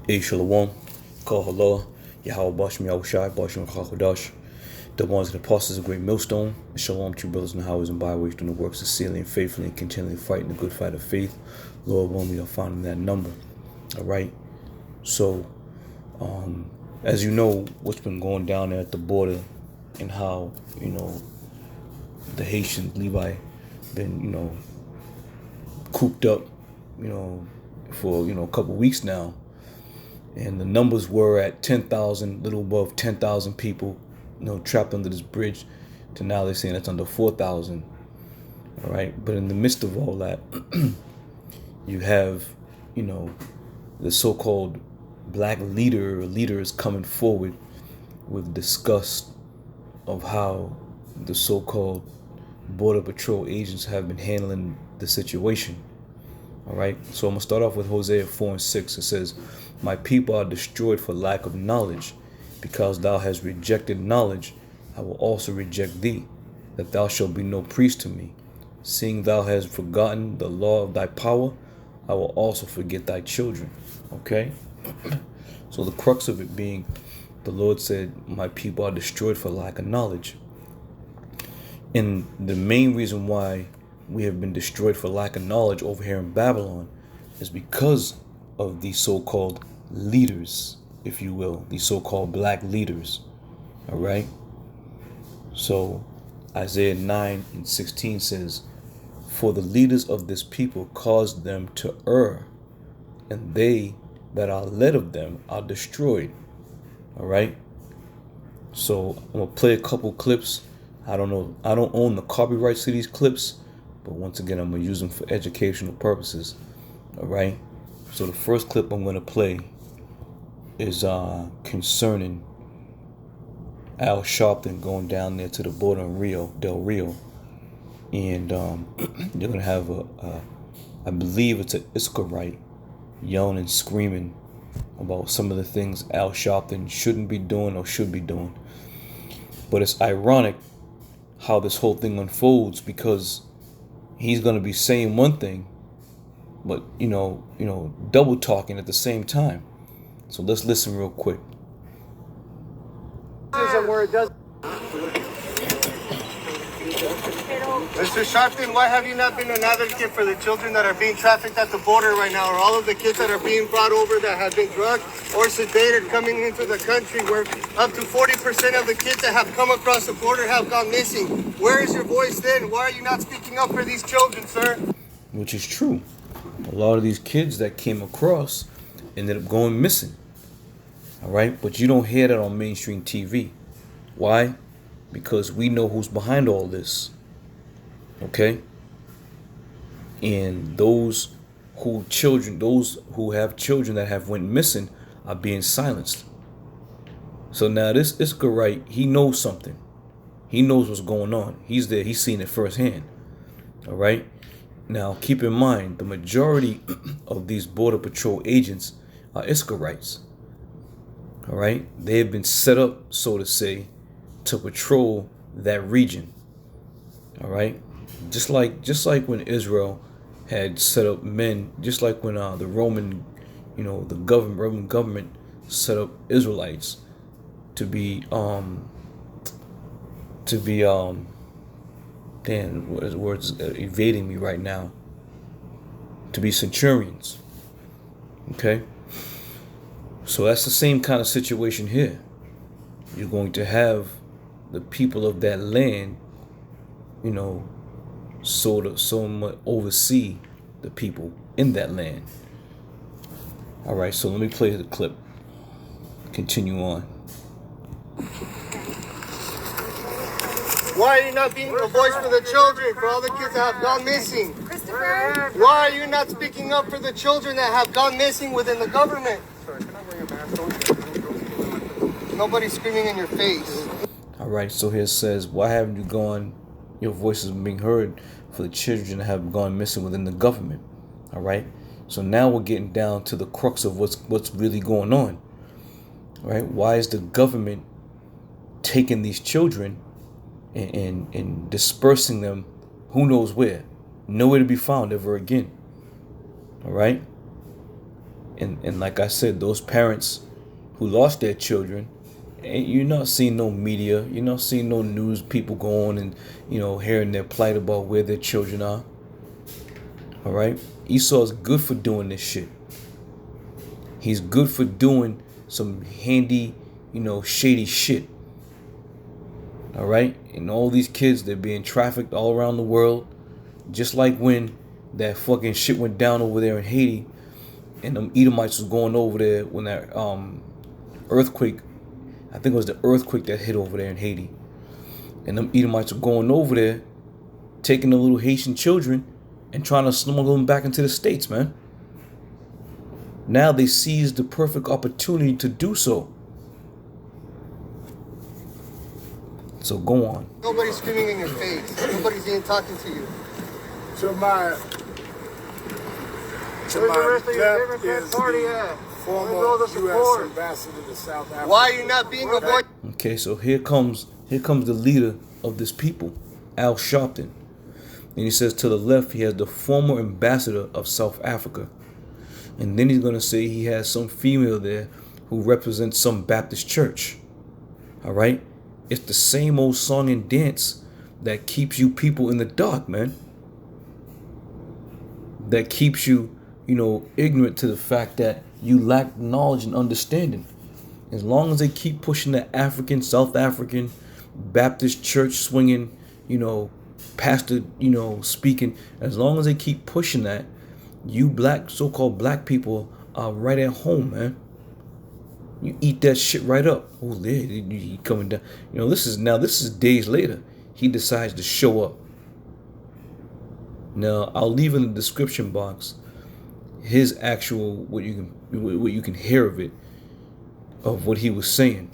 A Shalom, Kahala, Yahweh Bashmi Yahushai, Bashmi Chakodash, the ones and apostles of the great millstone, and Shalom to you brothers and highways and byways doing the works of sincerely and faithfully and continually fighting the good fight of faith. Lord willing, we are found in that number. All right. So, as you know, what's been going down there at the border and how, the Haitian Levi been, cooped up, for, a couple weeks now. And the numbers were at 10,000, little above 10,000 people, trapped under this bridge, to now they're saying it's under 4,000. All right. But in the midst of all that, you have, the so-called black leaders coming forward with disgust of how the so-called Border Patrol agents have been handling the situation. All right. So I'm going to start off with Hosea 4:6. It says, "My people are destroyed for lack of knowledge. Because thou hast rejected knowledge, I will also reject thee, that thou shalt be no priest to me. Seeing thou hast forgotten the law of thy power, I will also forget thy children." Okay? So the crux of it being, the Lord said, my people are destroyed for lack of knowledge. And the main reason why we have been destroyed for lack of knowledge over here in Babylon is because of these so-called leaders, if you will, these so-called black leaders. All right. So Isaiah 9:16 says, "For the leaders of this people caused them to err, and they that are led of them are destroyed." All right. So I'm gonna play a couple clips. I don't know. I don't own the copyrights to these clips, but once again, I'm gonna use them for educational purposes. All right. So the first clip I'm gonna play is concerning Al Sharpton going down there to the border in Del Rio, and they're gonna have I believe it's an Israelite yelling and screaming about some of the things Al Sharpton shouldn't be doing or should be doing. But it's ironic how this whole thing unfolds, because he's gonna be saying one thing, but double talking at the same time. So let's listen real quick. Mr. Sharpton, why have you not been an advocate for the children that are being trafficked at the border right now, or all of the kids that are being brought over that have been drugged or sedated coming into the country, where up to 40% of the kids that have come across the border have gone missing? Where is your voice then? Why are you not speaking up for these children, sir? Which is true. A lot of these kids that came across ended up going missing. All right. But you don't hear that on mainstream TV. Why? Because we know who's behind all this. Okay. And those who have children that have went missing are being silenced. So now this Israelite, he knows something. He knows what's going on. He's there. He's seen it firsthand. All right. Now keep in mind, the majority of these Border Patrol agents are Israelites. All right. They have been set up, so to say, to patrol that region. All right. Just like when Israel had set up men, just like when the Roman, Roman government set up Israelites to be damn, words evading me right now, to be centurions. Okay. So that's the same kind of situation here. You're going to have the people of that land, somewhat oversee the people in that land. All right, so let me play the clip. Continue on. Why are you not being a voice for the children, for all the kids that have gone missing? Christopher? Why are you not speaking up for the children that have gone missing within the government? Nobody's screaming in your face. All right, so here it says, why haven't you gone, your voice is being heard for the children that have gone missing within the government? All right, so now we're getting down to the crux of what's really going on. All right, why is the government taking these children and dispersing them who knows where, nowhere to be found ever again? All right, and And like I said, those parents who lost their children, and you're not seeing no media, you're not seeing no news people going and hearing their plight about where their children are. All right, Esau's good for doing this shit. He's good for doing some handy, shady shit. All right, and all these kids, they're being trafficked all around the world, just like when that fucking shit went down over there in Haiti, and them Edomites was going over there when that earthquake, I think it was the earthquake that hit over there in Haiti, and them Edomites were going over there, taking the little Haitian children and trying to smuggle them back into the States, man. Now they seized the perfect opportunity to do so. So go on. Nobody's screaming in your face. Nobody's even talking to you. To my Where's the rest of your Democrat party at? former U.S. ambassador to South Africa. Why are you not being a voice? Okay, so here comes the leader of this people, Al Sharpton. And he says to the left, he has the former ambassador of South Africa. And then he's going to say he has some female there who represents some Baptist church. All right? It's the same old song and dance that keeps you people in the dark, man. That keeps you, ignorant to the fact that you lack knowledge and understanding. As long as they keep pushing the African, South African, Baptist church swinging, pastor, speaking, as long as they keep pushing that, you black, so-called black people are right at home, man. You eat that shit right up. Oh, there, he coming down. This is days later. He decides to show up. Now, I'll leave in the description box his actual, what you can hear of it, of what he was saying.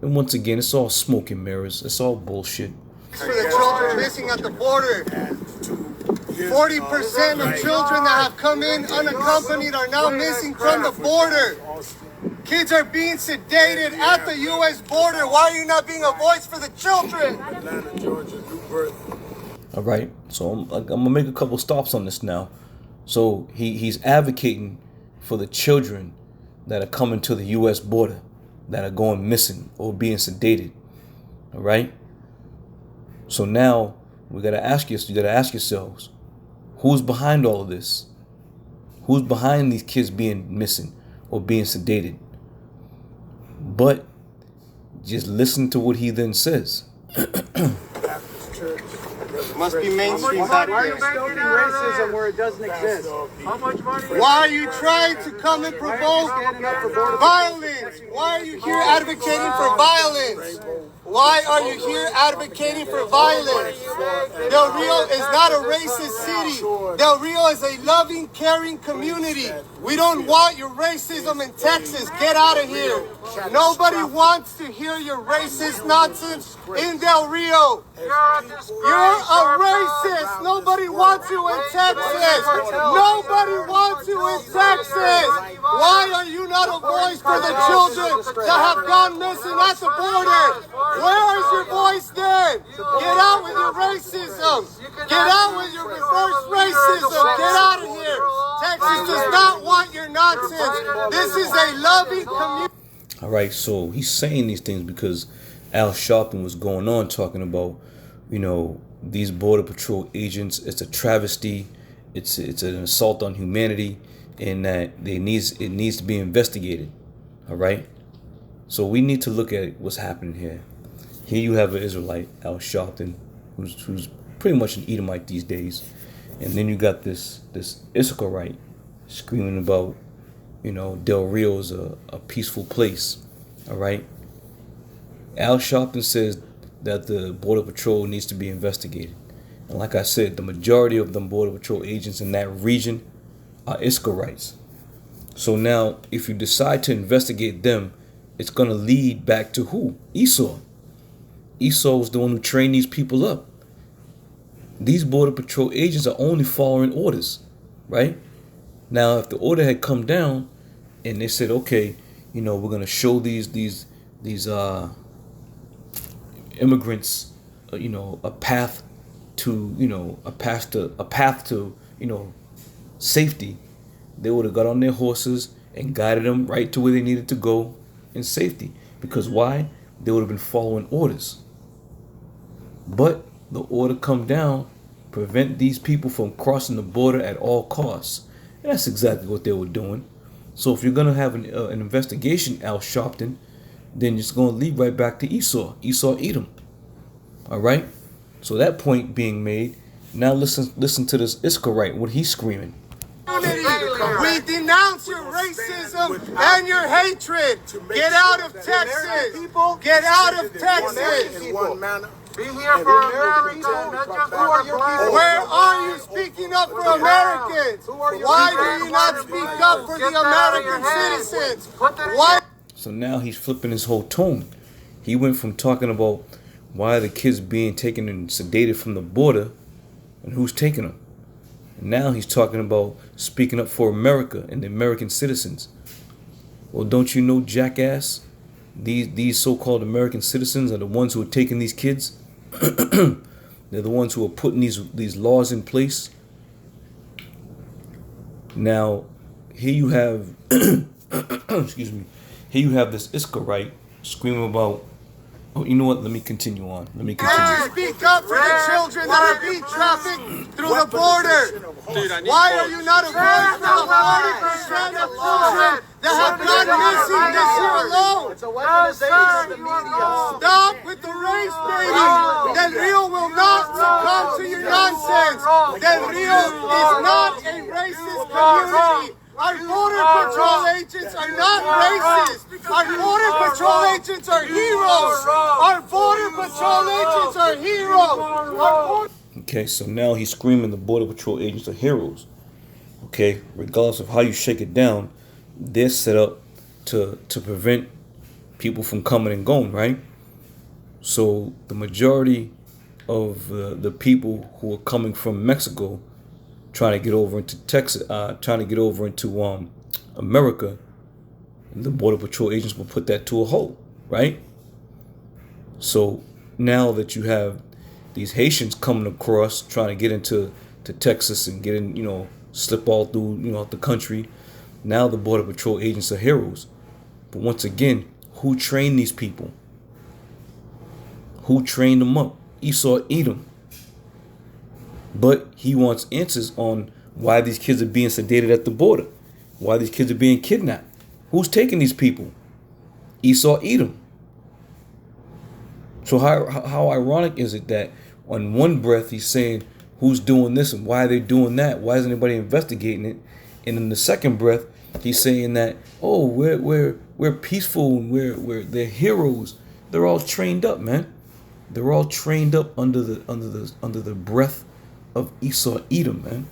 And once again, it's all smoke and mirrors. It's all bullshit. For the children missing at the border. 40% of children that have come in unaccompanied are now missing from the border. Kids are being sedated at the U.S. border. Why are you not being a voice for the children? Atlanta, Georgia, New Birth. All right, so I'm gonna make a couple stops on this now. So he's advocating for the children that are coming to the U.S. border, that are going missing or being sedated. All right. So now you gotta ask yourselves, who's behind all of this? Who's behind these kids being missing or being sedated? But just listen to what he then says. Must be mainstream. Why are you stoking racism where it doesn't exist? How much money? Why are you trying to come and provoke violence? Why are you here advocating for violence? Why are you here advocating for violence? Del Rio is not a racist city. Del Rio is a loving, caring community. We don't want your racism in Texas. Get out of here. Nobody wants to hear your racist nonsense in Del Rio. You're a racist. Nobody wants you in Texas. Nobody wants you in Texas. Why are you not a voice for the children that have gone missing at the border? Where is your voice then? Get out with your racism. Get out with your reverse racism. Get out of here. Texas does not want your nonsense. This is a loving community. All right, so he's saying these things because Al Sharpton was going on talking about, these Border Patrol agents. It's a travesty. It's an assault on humanity, and that it needs to be investigated. All right. So we need to look at what's happening here. Here you have an Israelite, Al Sharpton, who's pretty much an Edomite these days, and then you got this Issacharite screaming about, Del Rio's a peaceful place. All right. Al Sharpton says that the Border Patrol needs to be investigated. And like I said, the majority of them Border Patrol agents in that region are Issacharites. So now, if you decide to investigate them, it's going to lead back to who? Esau. Esau was the one who trained these people up. These Border Patrol agents are only following orders, right? Now, if the order had come down and they said, okay, we're going to show these immigrants, a path to, safety, they would have got on their horses and guided them right to where they needed to go in safety. Because why? They would have been following orders. But the order come down, prevent these people from crossing the border at all costs. And that's exactly what they were doing. So if you're going to have an investigation, Al Sharpton, then it's going to lead right back to Esau, Edom. All right? So that point being made, now listen to this Iscarite, what he's screaming. We denounce your racism and your hatred. Get out of Texas. Get out of Texas. In one manner. Be here for America, not just for your people. Where are you speaking up for Americans? Why do you not speak up for the American citizens? Why? So now he's flipping his whole tone. He went from talking about why are the kids being taken and sedated from the border and who's taking them. And now he's talking about speaking up for America and the American citizens. Well, don't you know, jackass? These so-called American citizens are the ones who are taking these kids. They're the ones who are putting these laws in place. Now, here you have, excuse me, here you have this Iscarite screaming about. Oh, you know what? Let me continue on. Speak up for the children that are being trafficked through the border. Why are you not afraid for the 40% of children that have gone missing this year alone? It's a weaponization of the media. Stop with the race baiting. Del Rio will not succumb to your nonsense. Del Rio is not a racist community. Our border patrol agents are not racist. Our border patrol agents are heroes. Our border patrol agents are heroes. Okay, so now he's screaming the border patrol agents are heroes. Okay, regardless of how you shake it down, they're set up to prevent people from coming and going, right? So the majority of the people who are coming from Mexico trying to get over into Texas, trying to get over into America, the border patrol agents will put that to a halt, right? So now that you have these Haitians coming across trying to get into Texas and get in, slip all through, out the country, now the border patrol agents are heroes. But once again, who trained these people? Who trained them up? Esau Edom. But he wants answers on why these kids are being sedated at the border, why these kids are being kidnapped. Who's taking these people? Esau Edom. So how ironic is it that on one breath he's saying who's doing this and why they're doing that? Why isn't anybody investigating it? And in the second breath he's saying that we're peaceful and they're heroes. They're all trained up, man. They're all trained up under the breath of Esau Edom, man.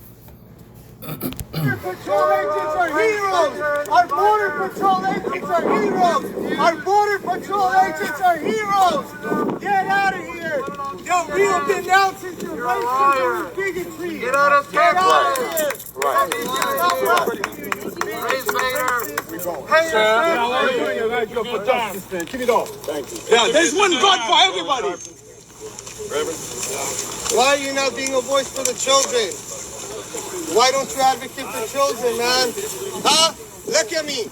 Border patrol agents are heroes. Our border patrol agents are heroes. Our border patrol agents are heroes. Get out of here. Del Rio denounces your racism and bigotry. Get out of here. Keep it off. Thank you. Yeah, there's one God for everybody. Why are you not being a voice for the children? Why don't you advocate for children, man? Huh? Look at me.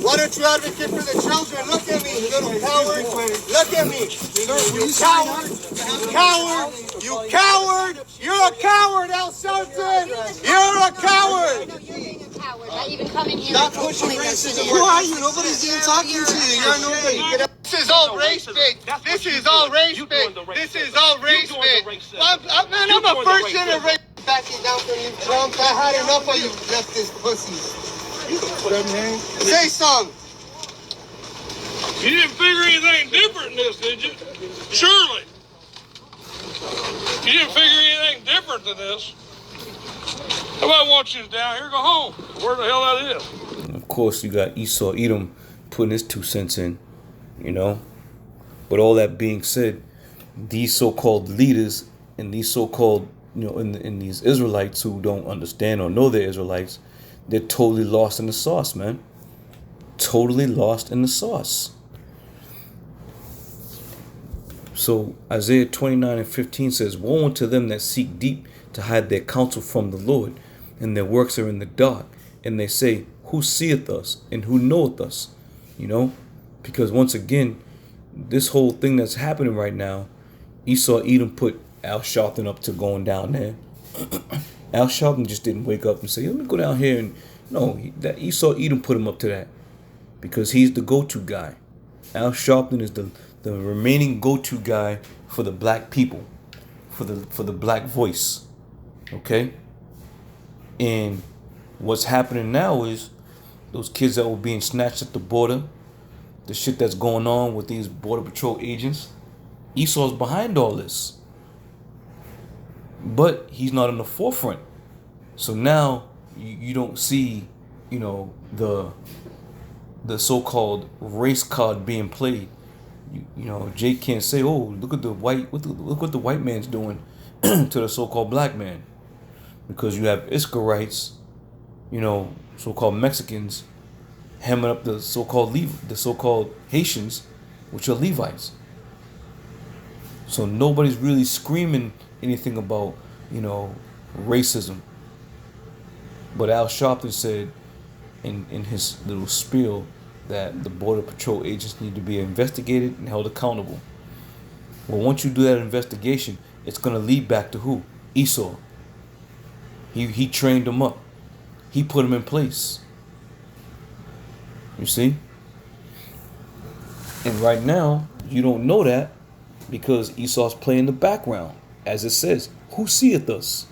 Why don't you advocate for the children? Look at me, little coward. Look at me. You coward. You coward. You coward. You're a coward, Al Sharpton. You're a coward. Not even coming here. Stop pushing racism. Who are you? Nobody's even talking to you. You're nobody. This is all race bait. This is all race bait. This is all race bait. I'm a first generation. Backing down from you, Trump. I had enough of you leftist pussies. Say something. You didn't figure anything different in this, did you? Surely. You didn't figure anything different than this. Nobody wants you down here. Go home. Where the hell that is? And of course, you got Esau Edom putting his 2 cents in, But all that being said, these so-called leaders and these so-called in these Israelites who don't understand or know they're Israelites, they're totally lost in the sauce, man. Totally lost in the sauce. So Isaiah 29:15 says, "Woe unto them that seek deep to hide their counsel from the Lord, and their works are in the dark, and they say, who seeth us and who knoweth us? You know, because once again, this whole thing that's happening right now, Esau Edom put Al Sharpton up to going down there. Al Sharpton just didn't wake up and say, let me go down here. And no, that Esau Edom put him up to that because he's the go-to guy. Al Sharpton is the remaining go-to guy for the black people, for the black voice. Okay? And what's happening now is those kids that were being snatched at the border, the shit that's going on with these Border Patrol agents, Esau's behind all this. But he's not in the forefront. So now you don't see, you know, the so-called race card being played. You know, Jake can't say, oh, look at the white, look what the white man's doing to the so-called black man. Because you have Iskarites, you know, so-called Mexicans, hemming up the so-called Haitians, which are Levites. So nobody's really screaming anything about, you know, racism. But Al Sharpton said in his little spiel that the Border Patrol agents need to be investigated and held accountable. Well, once you do that investigation, it's going to lead back to who? Esau. He trained them up. He put them in place. You see? And right now, you don't know that because Esau's playing the background. As it says, who seeth us?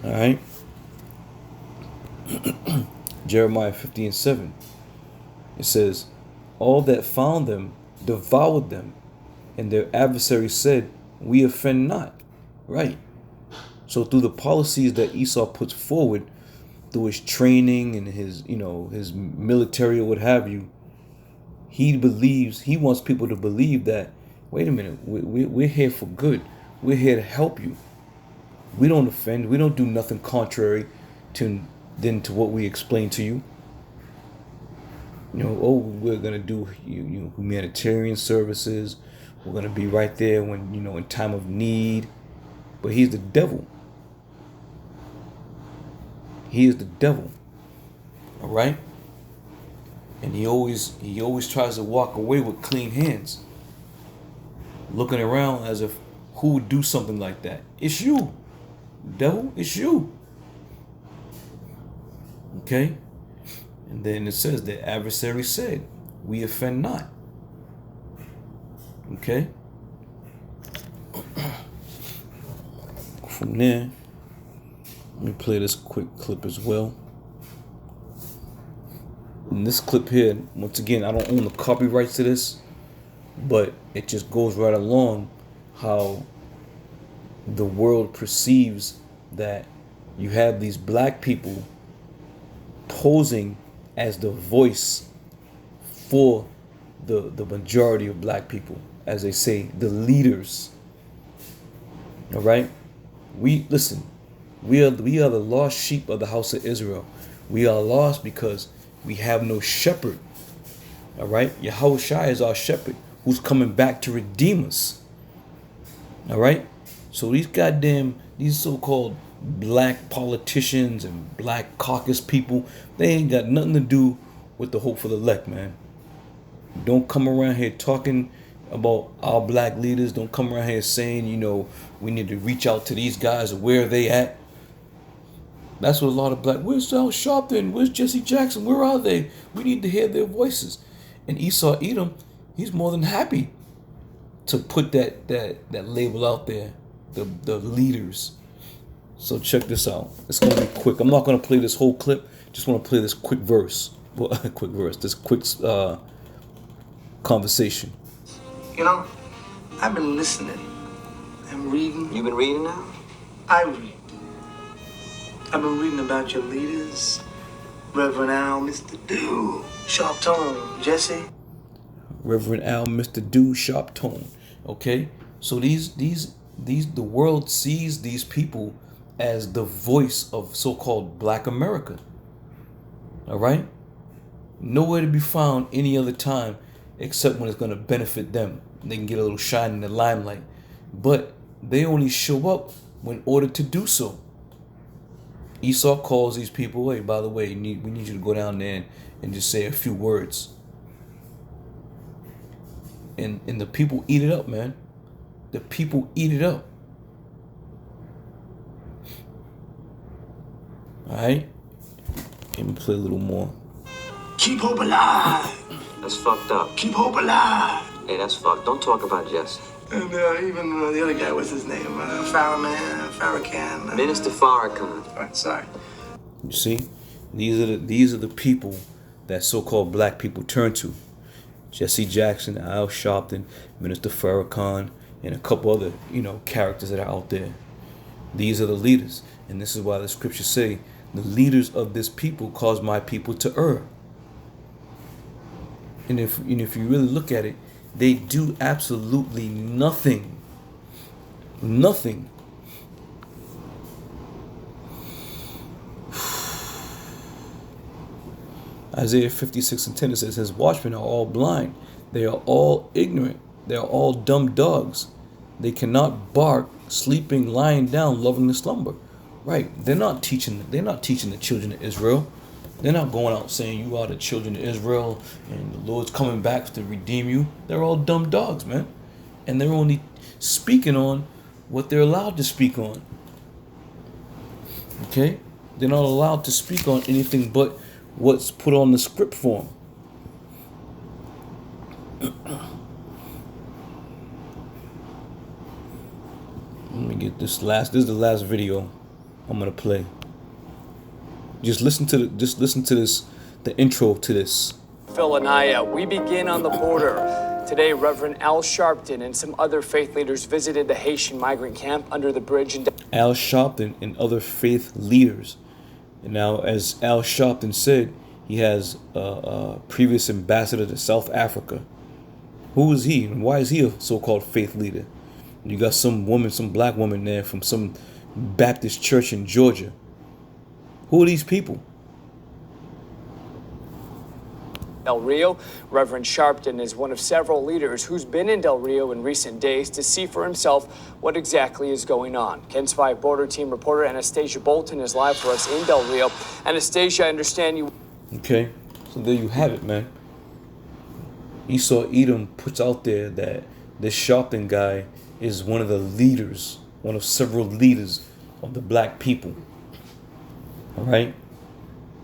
All right. Jeremiah 50:7. It says, all that found them devoured them, and their adversaries said, we offend not. Right. So through the policies that Esau puts forward, through his training and his, you know, his military or what have you, he wants people to believe that, wait a minute, we're here for good. We're here to help you. We don't offend. We don't do nothing contrary to what we explain to you. You know, oh, we're gonna do humanitarian services. We're gonna be right there when, you know, in time of need. But he's the devil. He is the devil. All right. And he always tries to walk away with clean hands, looking around as if who would do something like that? It's you, devil. It's you. Okay. And then it says the adversary said, we offend not. Okay. From there, let me play this quick clip as well. In this clip here, once again, I don't own the copyrights to this, but it just goes right along how the world perceives that you have these black people posing as the voice for the majority of black people, as they say, the leaders. All right, we are the lost sheep of the house of Israel. We are lost because we have no shepherd. All right, Yahushua is our shepherd, who's coming back to redeem us. All right, so these so-called black politicians and black caucus people, they ain't got nothing to do with the hope for the elect, man. Don't come around here talking about our black leaders. Don't come around here saying, you know, we need to reach out to these guys. Where are they at? That's what a lot of black, where's Al Sharpton? Where's Jesse Jackson? Where are they? We need to hear their voices. And Esau Edom, he's more than happy to put that label out there, the leaders. So check this out. It's gonna be quick. I'm not gonna play this whole clip. Just want to play this quick verse. Well, this quick conversation. You know, I've been listening and reading. You've been reading now? I read. I've been reading about your leaders, Reverend Al, Mr. Dew, Sharp Tone, Jesse. Reverend Al, Mr. Dew, Sharp Tone. Okay, so the world sees these people as the voice of so-called Black America. All right, nowhere to be found any other time except when it's going to benefit them. They can get a little shine in the limelight, but they only show up when ordered to do so. Esau calls these people, hey, by the way, we need you to go down there and just say a few words. And the people eat it up, man. The people eat it up. Alright? Let me play a little more. Keep hope alive. That's fucked up. Keep hope alive. Hey, that's fucked. Don't talk about Jesse. And even the other guy, what's his name? Farrakhan. Minister Farrakhan. Right, sorry. You see? These are the people that so-called black people turn to. Jesse Jackson, Al Sharpton, Minister Farrakhan, and a couple other, characters that are out there. These are the leaders. And this is why the scriptures say, the leaders of this people cause my people to err. And if you really look at it, they do absolutely nothing. Nothing. Isaiah 56:10, it says, his watchmen are all blind. They are all ignorant. They are all dumb dogs. They cannot bark, sleeping, lying down, loving to slumber. Right. They're not teaching the children of Israel. They're not going out saying you are the children of Israel and the Lord's coming back to redeem you. They're all dumb dogs, man. And they're only speaking on what they're allowed to speak on. Okay? They're not allowed to speak on anything but what's put on the script form. Let me get this is the last video I'm gonna play. Just listen to this, the intro to this. Phil and I, we begin on the border. Today, Reverend Al Sharpton and some other faith leaders visited the Haitian migrant camp under the bridge in Al Sharpton and other faith leaders. And now, as Al Sharpton said, he has a previous ambassador to South Africa. Who is he and why is he a so-called faith leader? You got some black woman there from some Baptist church in Georgia. Who are these people? Del Rio. Reverend Sharpton is one of several leaders who's been in Del Rio in recent days to see for himself what exactly is going on. KENS 5 Border Team reporter Anastasia Bolton is live for us in Del Rio. Anastasia, I understand you... Okay, so there you have it, man. Esau Edom puts out there that this Sharpton guy is one of the leaders, one of several leaders of the black people. All right?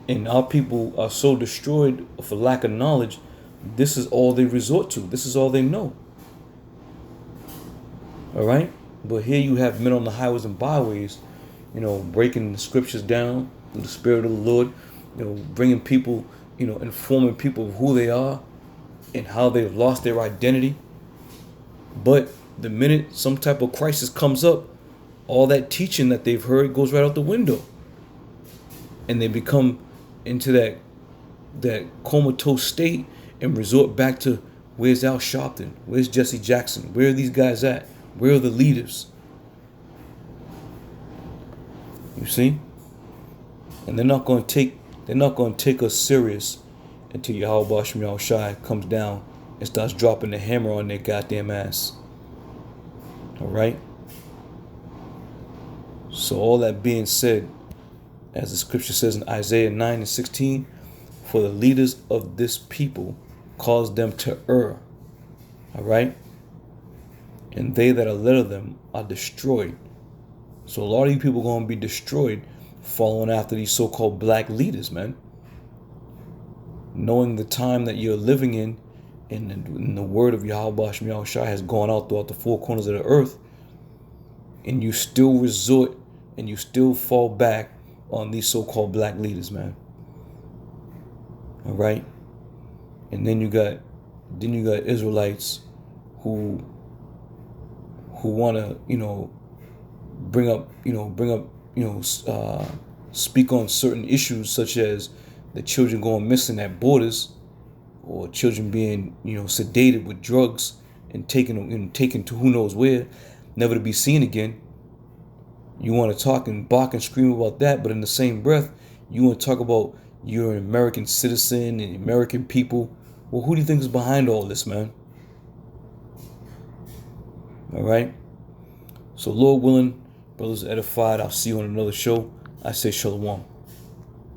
And our people are so destroyed for lack of knowledge, this is all they resort to. This is all they know. All right? But here you have men on the highways and byways, breaking the scriptures down through the Spirit of the Lord, bringing people, informing people of who they are and how they've lost their identity. But the minute some type of crisis comes up, all that teaching that they've heard goes right out the window. And they become into that comatose state and resort back to, where's Al Sharpton? Where's Jesse Jackson? Where are these guys at? Where are the leaders? You see? And they're not going to take us serious until Yahweh Shem Yahushai comes down and starts dropping the hammer on their goddamn ass. All right? So all that being said, as the scripture says in Isaiah 9:16, for the leaders of this people cause them to err. All right? And they that are led of them are destroyed. So a lot of you people are going to be destroyed following after these so-called black leaders, man. Knowing the time that you're living in, and the word of Yahweh Shem Yahushai has gone out throughout the four corners of the earth, and you still resort and you still fall back on these so-called black leaders, man. All right? And then you got Israelites who want to, speak on certain issues such as the children going missing at borders, or children being, sedated with drugs and taken to who knows where, never to be seen again. You want to talk and bark and scream about that, but in the same breath, you want to talk about you're an American citizen and American people. Well, who do you think is behind all this, man? All right? So, Lord willing, brothers edified, I'll see you on another show. I say shalom.